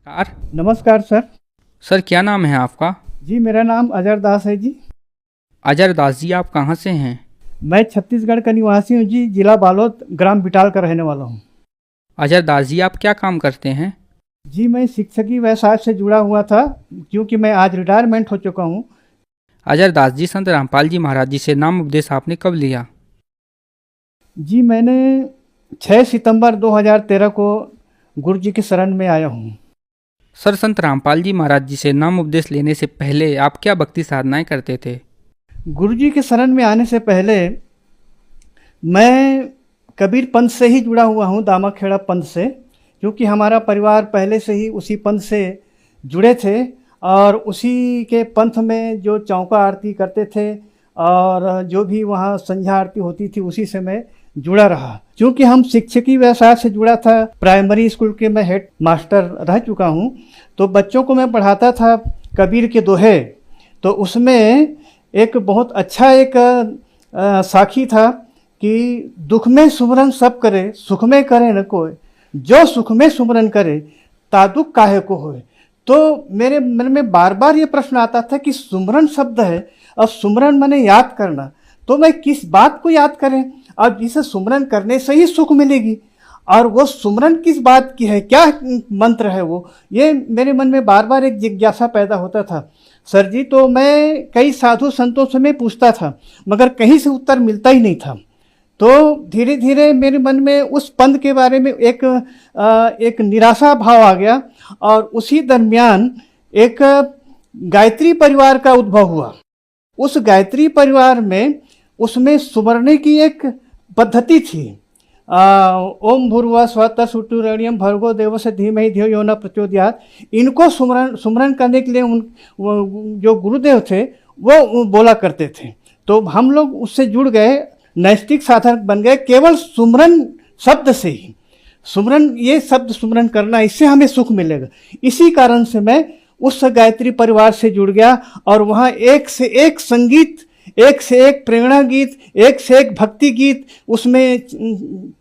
नमस्कार। नमस्कार sir. Sir क्या नाम है आपका? जी मेरा नाम अजर दास है जी। अजर दास जी, आप कहाँ से हैं? मैं छत्तीसगढ़ का निवासी हूँ जी, जिला बालोद, ग्राम बिटाल का रहने वाला हूँ। अजर दास जी, आप क्या काम करते हैं? जी मैं शिक्षकी व्यवसाय से जुड़ा हुआ था, क्योंकि मैं आज रिटायरमेंट हो चुका हूँ। अजर दास जी, संत रामपाल जी महाराज जी से नाम उपदेश आपने कब लिया? जी मैंने 6 सितंबर 2013 को गुरु जी की शरण में आया हूँ। सर, संत रामपाल जी महाराज जी से नाम उपदेश लेने से पहले आप क्या भक्ति साधनाएं करते थे? गुरु जी के शरण में आने से पहले मैं कबीर पंथ से ही जुड़ा हुआ हूँ, दामाखेड़ा पंथ से, क्योंकि हमारा परिवार पहले से ही उसी पंथ से जुड़े थे और उसी के पंथ में जो चौका आरती करते थे और जो भी वहाँ संध्या आरती होती थी उसी से मैं जुड़ा रहा। क्योंकि हम शिक्षकी व्यवसाय से जुड़ा था, प्राइमरी स्कूल के मैं हेड मास्टर रह चुका हूँ, तो बच्चों को मैं पढ़ाता था कबीर के दोहे। तो उसमें एक बहुत अच्छा एक साखी था कि दुख में सुमरन सब करे, सुख में करे न कोई, जो सुख में सुमरन करे तादुक काहे को होए। तो मेरे मन में बार बार ये प्रश्न आता था कि सुमरन शब्द है और सुमरन माने याद करना, तो मैं किस बात को याद करें, अब जिसे सुमरन करने से ही सुख मिलेगी, और वो सुमरन किस बात की है, क्या मंत्र है वो, ये मेरे मन में बार बार एक जिज्ञासा पैदा होता था सर जी। तो मैं कई साधु संतों से मैं पूछता था, मगर कहीं से उत्तर मिलता ही नहीं था। तो धीरे धीरे मेरे मन में उस पंथ के बारे में एक निराशा भाव आ गया, और उसी दरमियान एक गायत्री परिवार का उद्भव हुआ। उस गायत्री परिवार में उसमें सुमरने की एक पद्धति थी। ओम भूर्भुवः स्वः तत्सवितुर्वरेण्यं भर्गो देवस्य धीमहि धियो यो न प्रचोदयात्। इनको सुमरन करने के लिए जो गुरुदेव थे वो बोला करते थे। तो हम लोग उससे जुड़ गए, नैष्ठिक साधक बन गए, केवल सुमरन शब्द से ही। सुमरन, ये शब्द सुमरन करना, इससे हमें सुख मिलेगा। इसी कारण से मैं उस गायत्री परिवार से जुड़ गया, और वहाँ एक से एक संगीत, एक से एक प्रेरणा गीत, एक से एक भक्ति गीत उसमें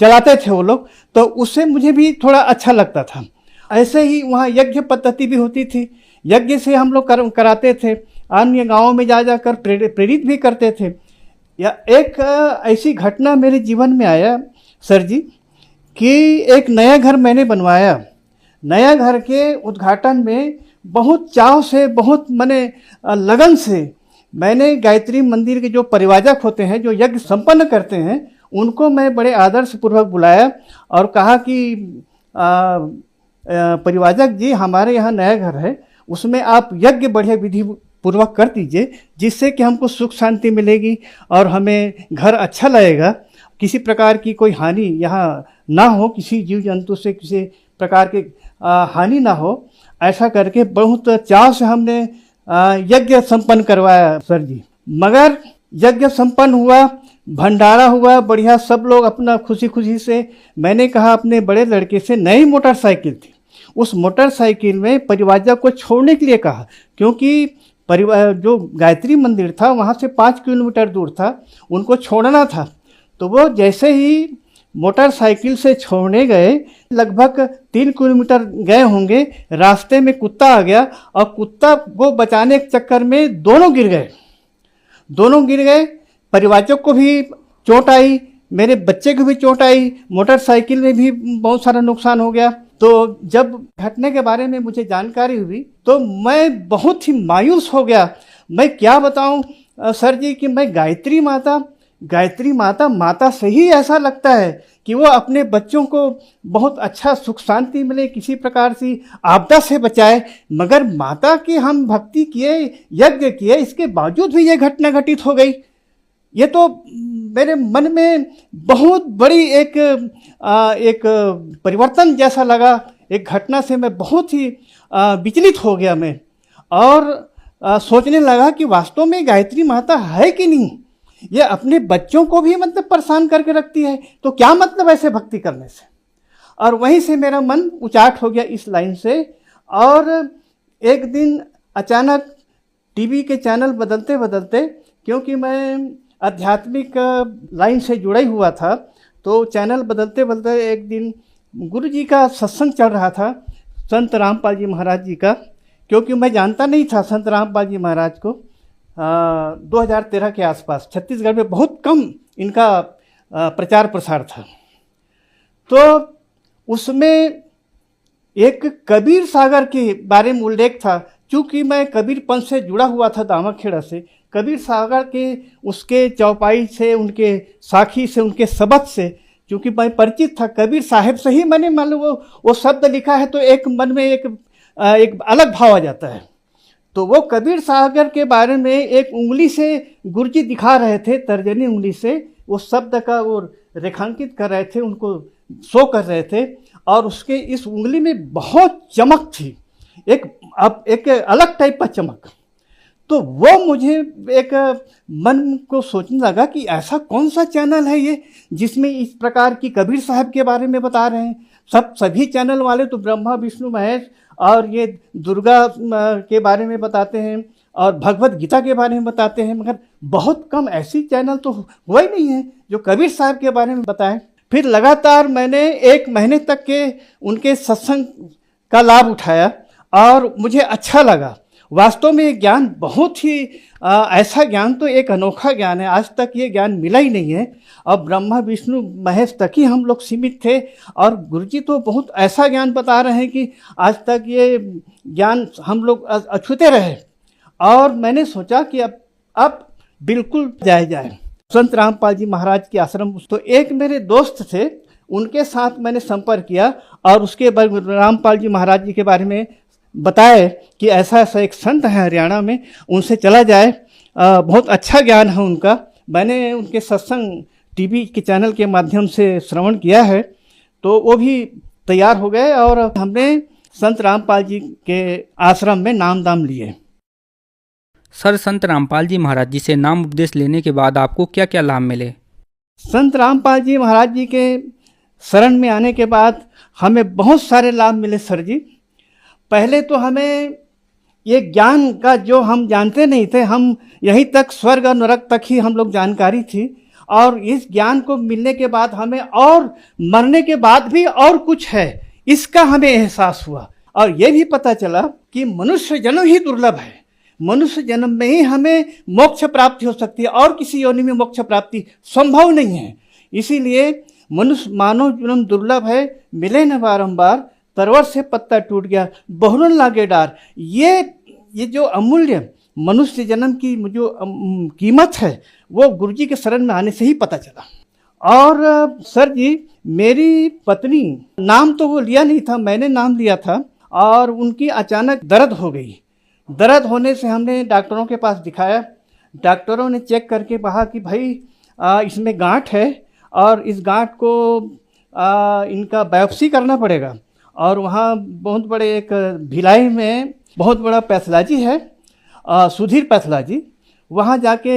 चलाते थे वो लोग। तो उससे मुझे भी थोड़ा अच्छा लगता था। ऐसे ही वहाँ यज्ञ पद्धति भी होती थी, यज्ञ से हम लोग कराते थे, अन्य गाँवों में जा जाकर प्रेरित भी करते थे। या एक ऐसी घटना मेरे जीवन में आया सर जी कि एक नया घर मैंने बनवाया। नया घर के उद्घाटन में बहुत चाव से, बहुत मने लगन से मैंने गायत्री मंदिर के जो परिवाजक होते हैं, जो यज्ञ संपन्न करते हैं, उनको मैं बड़े आदर्श पूर्वक बुलाया और कहा कि परिवाजक जी, हमारे यहाँ नया घर है, उसमें आप यज्ञ बढ़िया विधि पूर्वक कर दीजिए, जिससे कि हमको सुख शांति मिलेगी और हमें घर अच्छा लगेगा, किसी प्रकार की कोई हानि यहाँ ना हो, किसी जीव जंतु से किसी प्रकार की हानि ना हो। ऐसा करके बहुत चाव से हमने यज्ञ संपन्न करवाया सर जी। मगर यज्ञ संपन्न हुआ, भंडारा हुआ बढ़िया, सब लोग अपना खुशी खुशी से। मैंने कहा अपने बड़े लड़के से, नई मोटरसाइकिल थी, उस मोटरसाइकिल में परिवाजक को छोड़ने के लिए कहा, क्योंकि परिवार जो गायत्री मंदिर था वहाँ से 5 किलोमीटर दूर था, उनको छोड़ना था। तो वो जैसे ही मोटरसाइकिल से छोड़ने गए, लगभग 3 किलोमीटर गए होंगे, रास्ते में कुत्ता आ गया और कुत्ता को बचाने के चक्कर में दोनों गिर गए। परिवाजक को भी चोट आई, मेरे बच्चे को भी चोट आई, मोटरसाइकिल में भी बहुत सारा नुकसान हो गया। तो जब घटने के बारे में मुझे जानकारी हुई तो मैं बहुत ही मायूस हो गया। मैं क्या बताऊं सर जी कि मैं गायत्री माता से ही ऐसा लगता है कि वो अपने बच्चों को बहुत अच्छा सुख शांति मिले, किसी प्रकार से आपदा से बचाए। मगर माता की हम भक्ति किए, यज्ञ किए, इसके बावजूद भी ये घटना घटित हो गई। ये तो मेरे मन में बहुत बड़ी एक परिवर्तन जैसा लगा। एक घटना से मैं बहुत ही विचलित हो गया मैं, और सोचने लगा कि वास्तव में गायत्री माता है कि नहीं, ये अपने बच्चों को भी मतलब परेशान करके रखती है, तो क्या मतलब ऐसे भक्ति करने से। और वहीं से मेरा मन उचाट हो गया इस लाइन से। और एक दिन अचानक टीवी के चैनल बदलते बदलते, क्योंकि मैं आध्यात्मिक लाइन से जुड़ा ही हुआ था, तो चैनल बदलते बदलते एक दिन गुरु जी का सत्संग चल रहा था। संत रामपाल जी महाराज जी का, क्योंकि मैं जानता नहीं था संत रामपाल जी महाराज को। 2013 के आसपास छत्तीसगढ़ में बहुत कम इनका प्रचार प्रसार था। तो उसमें एक कबीर सागर के बारे में उल्लेख था। चूँकि मैं कबीर पंथ से जुड़ा हुआ था दामाखेड़ा से, कबीर सागर के उसके चौपाई से, उनके साखी से, उनके शब्द से चूँकि मैं परिचित था, कबीर साहब से ही मैंने मान लो वो शब्द लिखा है तो एक मन में एक अलग भाव आ जाता है। तो वो कबीर सागर के बारे में एक उंगली से गुरुजी दिखा रहे थे, तर्जनी उंगली से वो शब्द का वो रेखांकित कर रहे थे, उनको शो कर रहे थे, और उसके इस उंगली में बहुत चमक थी, एक अलग टाइप का चमक। तो वो मुझे एक मन को सोचने लगा कि ऐसा कौन सा चैनल है ये जिसमें इस प्रकार की कबीर साहब के बारे में बता रहे हैं। सभी चैनल वाले तो ब्रह्मा विष्णु महेश और ये दुर्गा के बारे में बताते हैं और भगवत गीता के बारे में बताते हैं, मगर बहुत कम ऐसी चैनल तो हुआ ही नहीं है जो कबीर साहब के बारे में बताएं। फिर लगातार मैंने 1 महीने तक के उनके सत्संग का लाभ उठाया और मुझे अच्छा लगा। वास्तव में ये ज्ञान बहुत ही ऐसा ज्ञान तो एक अनोखा ज्ञान है, आज तक ये ज्ञान मिला ही नहीं है। अब ब्रह्मा विष्णु महेश तक ही हम लोग सीमित थे और गुरुजी तो बहुत ऐसा ज्ञान बता रहे हैं कि आज तक ये ज्ञान हम लोग अछूते रहे। और मैंने सोचा कि अब बिल्कुल जाए संत रामपाल जी महाराज के आश्रम। तो एक मेरे दोस्त थे, उनके साथ मैंने संपर्क किया और उसके बाद रामपाल जी महाराज जी के बारे में बताए कि ऐसा ऐसा एक संत है हरियाणा में, उनसे चला जाए, बहुत अच्छा ज्ञान है उनका। मैंने उनके सत्संग टीवी के चैनल के माध्यम से श्रवण किया है, तो वो भी तैयार हो गए और हमने संत रामपाल जी के आश्रम में नाम दाम लिए। सर, संत रामपाल जी महाराज जी से नाम उपदेश लेने के बाद आपको क्या क्या लाभ मिले? संत रामपाल जी महाराज जी के शरण में आने के बाद हमें बहुत सारे लाभ मिले सर जी। पहले तो हमें ये ज्ञान का जो हम जानते नहीं थे, हम यहीं तक स्वर्ग और नरक तक ही हम लोग जानकारी थी, और इस ज्ञान को मिलने के बाद हमें और मरने के बाद भी और कुछ है इसका हमें एहसास हुआ। और ये भी पता चला कि मनुष्य जन्म ही दुर्लभ है, मनुष्य जन्म में ही हमें मोक्ष प्राप्ति हो सकती है और किसी योनि में मोक्ष प्राप्ति संभव नहीं है। इसीलिए मनुष्य मानव जन्म दुर्लभ है, मिले न बारंबार, तरवर से पत्ता टूट गया बहुरन लागे डार। ये जो अमूल्य मनुष्य जन्म की जो कीमत है वो गुरुजी के शरण में आने से ही पता चला। और सर जी, मेरी पत्नी, नाम तो वो लिया नहीं था, मैंने नाम लिया था, और उनकी अचानक दर्द हो गई। दर्द होने से हमने डॉक्टरों के पास दिखाया। डॉक्टरों ने चेक करके कहा कि भाई इसमें गांठ है और इस गांठ को इनका बायोप्सी करना पड़ेगा। और वहाँ बहुत बड़े एक भिलाई में बहुत बड़ा पैथोलॉजी है, सुधीर पैथोलॉजी, वहाँ जाके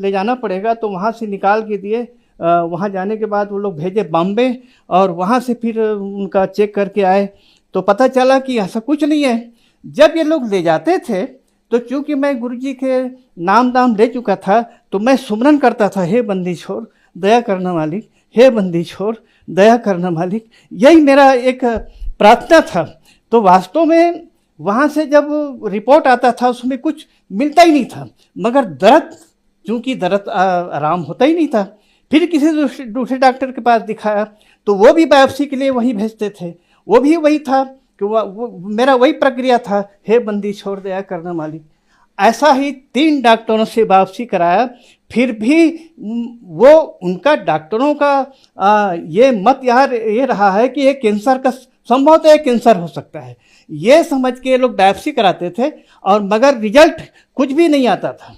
ले जाना पड़ेगा। तो वहाँ से निकाल के दिए। वहाँ जाने के बाद वो लोग भेजे बॉम्बे और वहाँ से फिर उनका चेक करके आए तो पता चला कि ऐसा कुछ नहीं है। जब ये लोग ले जाते थे तो चूँकि मैं गुरुजी के नाम दाम ले चुका था तो मैं सुमरन करता था, हे बंदी छोड़ दया करना मालिक, हे बंदी छोड़ दया करना मालिक, यही मेरा एक प्रार्थना था। तो वास्तव में वहाँ से जब रिपोर्ट आता था उसमें कुछ मिलता ही नहीं था, मगर दर्द, चूँकि दर्द आराम होता ही नहीं था। फिर किसी दूसरे डॉक्टर के पास दिखाया तो वो भी बायोप्सी के लिए वहीं भेजते थे। वो भी वही था कि वो मेरा वही प्रक्रिया था, हे बंदी छोड़ दया करना मालिक। ऐसा ही 3 डॉक्टरों से बायोप्सी कराया, फिर भी वो उनका डॉक्टरों का ये मत ये रहा है कि ये कैंसर का संभवतः एक कैंसर हो सकता है, ये समझ के लोग बायोप्सी कराते थे, और मगर रिजल्ट कुछ भी नहीं आता था।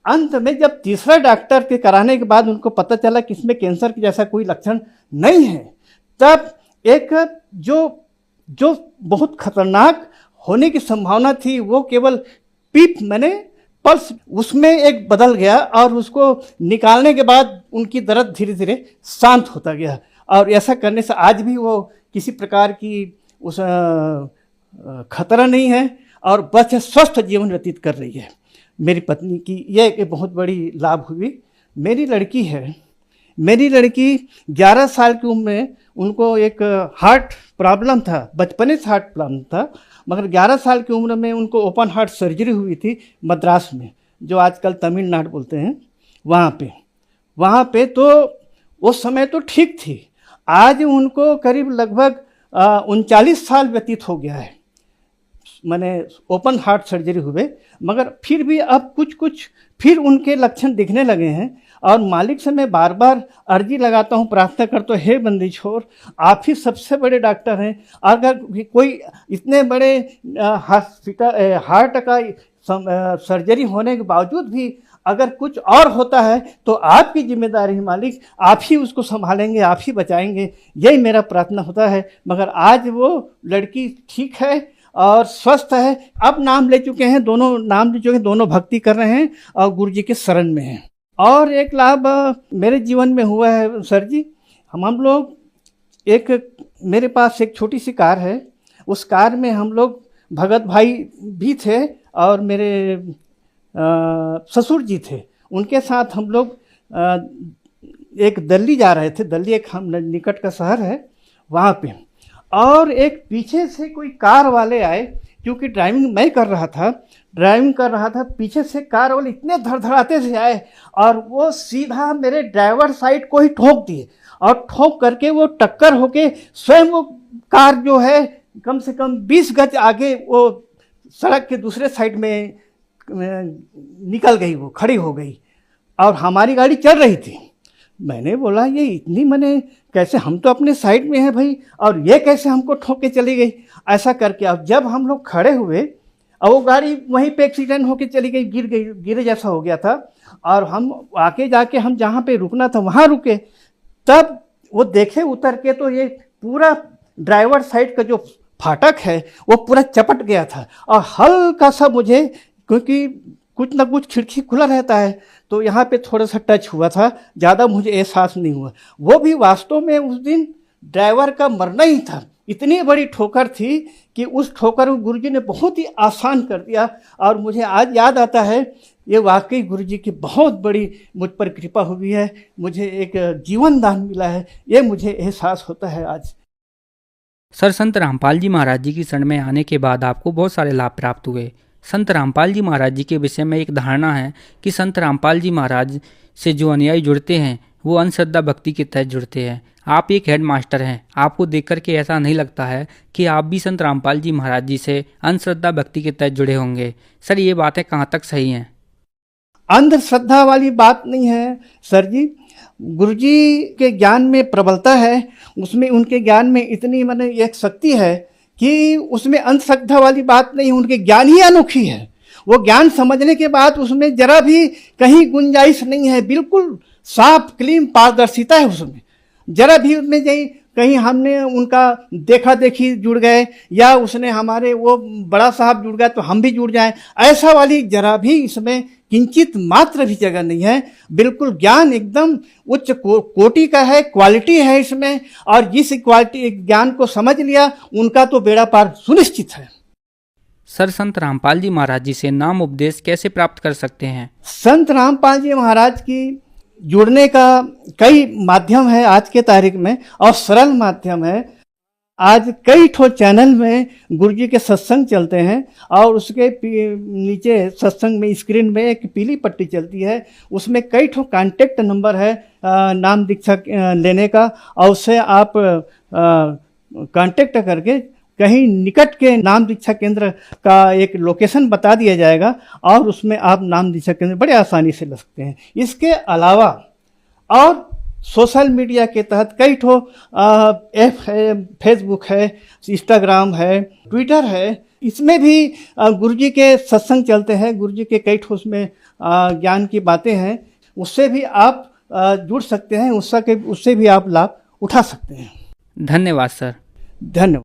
अंत में जब तीसरा डॉक्टर के कराने के बाद उनको पता चला कि इसमें कैंसर की जैसा कोई लक्षण नहीं है, तब एक जो बहुत खतरनाक होने की संभावना थी वो केवल पल्स उसमें एक बदल गया, और उसको निकालने के बाद उनकी दर्द धीरे धीरे शांत होता गया। और ऐसा करने से आज भी वो किसी प्रकार की उस खतरा नहीं है और बस स्वस्थ जीवन व्यतीत कर रही है। मेरी पत्नी की यह एक बहुत बड़ी लाभ हुई। मेरी लड़की है, मेरी लड़की 11 साल की उम्र में उनको एक हार्ट प्रॉब्लम था, बचपने से हार्ट प्रॉब्लम था, मगर 11 साल की उम्र में उनको ओपन हार्ट सर्जरी हुई थी मद्रास में, जो आजकल तमिलनाडु बोलते हैं, वहाँ पे तो उस समय तो ठीक थी। आज उनको करीब लगभग 39 साल व्यतीत हो गया है, मैंने ओपन हार्ट सर्जरी हुए, मगर फिर भी अब कुछ फिर उनके लक्षण दिखने लगे हैं। और मालिक से मैं बार बार अर्जी लगाता हूँ, प्रार्थना करता हूँ, हे बंदी छोर, आप ही सबसे बड़े डॉक्टर हैं, अगर कोई इतने बड़े हॉस्पिटल हार्ट का सर्जरी होने के बावजूद भी अगर कुछ और होता है तो आपकी जिम्मेदारी है मालिक, आप ही उसको संभालेंगे, आप ही बचाएंगे, यही मेरा प्रार्थना होता है। मगर आज वो लड़की ठीक है और स्वस्थ है, अब नाम ले चुके हैं, दोनों भक्ति कर रहे हैं और गुरु जी के शरण में हैं। और एक लाभ मेरे जीवन में हुआ है सर जी, हम लोग मेरे पास एक छोटी सी कार है, उस कार में हम लोग भगत भाई भी थे और मेरे ससुर जी थे, उनके साथ हम लोग एक दिल्ली जा रहे थे। दिल्ली एक हम निकट का शहर है वहाँ पे, और एक पीछे से कोई कार वाले आए, क्योंकि ड्राइविंग मैं कर रहा था, पीछे से कार वाले इतने धड़धड़ाते से आए और वो सीधा मेरे ड्राइवर साइड को ही ठोक दिए, और ठोक करके वो टक्कर होके स्वयं वो कार जो है कम से कम 20 गज आगे वो सड़क के दूसरे साइड में निकल गई, वो खड़ी हो गई और हमारी गाड़ी चल रही थी। मैंने बोला ये इतनी मैंने कैसे, हम तो अपने साइड में हैं भाई, और ये कैसे हमको ठोक के चली गई, ऐसा करके। अब जब हम लोग खड़े हुए और वो गाड़ी वहीं पे एक्सीडेंट होके चली गई, गिरे जैसा हो गया था, और हम आके जाके हम जहाँ पे रुकना था वहाँ रुके, तब वो देखे उतर के तो ये पूरा ड्राइवर साइड का जो फाटक है वो पूरा चपट गया था, और हल्का सा मुझे, क्योंकि कुछ ना कुछ खिड़की खुला रहता है, तो यहाँ पे थोड़ा सा टच हुआ था, ज़्यादा मुझे एहसास नहीं हुआ। वो भी वास्तव में उस दिन ड्राइवर का मरना ही था, इतनी बड़ी ठोकर थी कि उस ठोकर को गुरुजी ने बहुत ही आसान कर दिया। और मुझे आज याद आता है, ये वाकई गुरुजी की बहुत बड़ी मुझ पर कृपा हुई है, मुझे एक जीवन दान मिला है, ये मुझे एहसास होता है आज। सर, संत रामपाल जी महाराज जी की शरण में आने के बाद आपको बहुत सारे लाभ प्राप्त हुए। संत रामपाल जी महाराज जी के विषय में एक धारणा है कि संत रामपाल जी महाराज से जो अनुयायी जुड़ते हैं वो अंधश्रद्धा भक्ति के तहत जुड़ते हैं। आप एक हेड मास्टर हैं, आपको देख करके ऐसा नहीं लगता है कि आप भी संत रामपाल जी महाराज जी से अंधश्रद्धा भक्ति के तहत जुड़े होंगे? सर, ये बातें कहाँ तक सही हैं? अंधश्रद्धा वाली बात नहीं है सर जी, गुरुजी के ज्ञान में प्रबलता है, उसमें उनके ज्ञान में इतनी माने एक शक्ति है कि उसमें अंधश्रद्धा वाली बात नहीं, उनके ज्ञान ही अनोखी है। वो ज्ञान समझने के बाद उसमें जरा भी कहीं गुंजाइश नहीं है, बिल्कुल साफ क्लीन पारदर्शिता है उसमें, जरा भी उसमें कहीं हमने उनका देखा देखी जुड़ गए या उसने हमारे वो बड़ा साहब जुड़ गए तो हम भी जुड़ जाएं, ऐसा वाली जरा भी इसमें किंचित मात्र भी जगह नहीं है। बिल्कुल ज्ञान एकदम उच्च कोटि का है, क्वालिटी है इसमें, और जिस क्वालिटी ज्ञान को समझ लिया उनका तो बेड़ा पार सुनिश्चित है। सर, संत रामपाल जी महाराज जी से नाम उपदेश कैसे प्राप्त कर सकते हैं? संत रामपाल जी महाराज की जुड़ने का कई माध्यम है आज के तारीख में, और सरल माध्यम है। आज कई ठो चैनल में गुरुजी के सत्संग चलते हैं, और उसके नीचे सत्संग में स्क्रीन में एक पीली पट्टी चलती है, उसमें कई ठो कांटेक्ट नंबर है नाम दीक्षा लेने का, और उससे आप कांटेक्ट करके कहीं निकट के नाम दीक्षा केंद्र का एक लोकेशन बता दिया जाएगा, और उसमें आप नाम दीक्षा केंद्र बड़े आसानी से ले सकते हैं। इसके अलावा और सोशल मीडिया के तहत कई ठो ऐप है, फेसबुक है, इंस्टाग्राम है, ट्विटर है, इसमें भी गुरुजी के सत्संग चलते हैं, गुरुजी के कई ठो उसमें ज्ञान की बातें हैं, उससे भी आप जुड़ सकते हैं, उससे भी आप लाभ उठा सकते हैं। धन्यवाद सर। धन्यवाद।